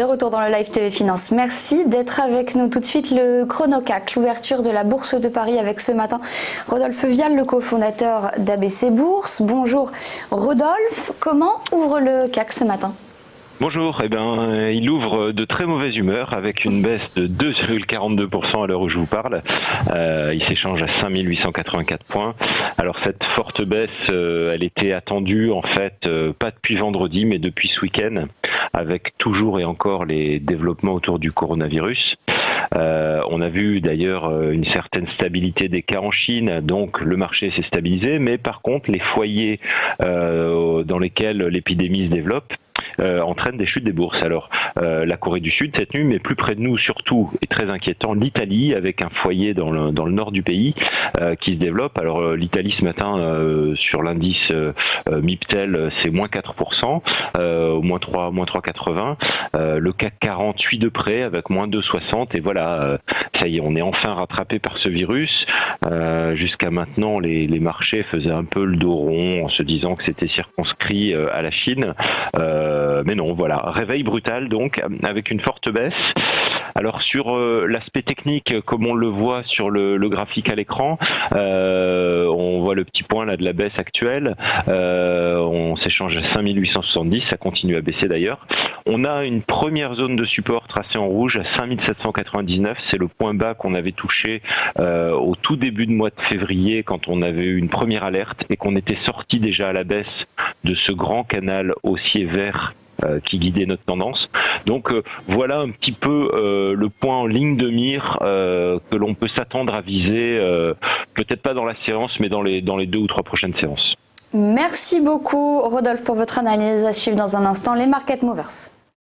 De retour dans le live TV Finance. Merci d'être avec nous. Tout de suite, le chrono-CAC, l'ouverture de la Bourse de Paris avec ce matin Rodolphe Vial, le cofondateur d'ABC Bourse. Bonjour Rodolphe, comment ouvre le CAC ce matin ? Bonjour, il ouvre de très mauvaise humeur avec une baisse de 2,42% à l'heure où je vous parle. Il s'échange à 5884 points. Alors cette forte baisse, elle était attendue en fait, pas depuis vendredi, mais depuis ce week-end, avec toujours et encore les développements autour du coronavirus. On a vu d'ailleurs une certaine stabilité des cas en Chine, donc le marché s'est stabilisé, mais par contre les foyers dans lesquels l'épidémie se développe entraîne des chutes des bourses. Alors la Corée du Sud cette nuit, mais plus près de nous surtout, et très inquiétant, l'Italie avec un foyer dans le nord du pays qui se développe. Alors l'Italie ce matin sur l'indice Miptel c'est moins 4%, moins 3,80. Le CAC 40 suit de près avec moins 2,60 et voilà, ça y est, on est enfin rattrapé par ce virus. Jusqu'à maintenant les marchés faisaient un peu le dos rond en se disant que c'était circonscrit à la Chine. Mais non, voilà, réveil brutal donc, avec une forte baisse. Alors sur l'aspect technique, comme on le voit sur le graphique à l'écran, on voit le petit point là de la baisse actuelle. On s'échange à 5870, ça continue à baisser d'ailleurs. On a une première zone de support tracée en rouge à 5799, c'est le point bas qu'on avait touché au tout début de mois de février quand on avait eu une première alerte et qu'on était sorti déjà à la baisse de ce grand canal haussier vert qui guidait notre tendance. Donc voilà un petit peu le point en ligne de mire que l'on peut s'attendre à viser, peut-être pas dans la séance, mais dans les 2 ou 3 prochaines séances. Merci beaucoup Rodolphe pour votre analyse. À suivre dans un instant les Market Movers.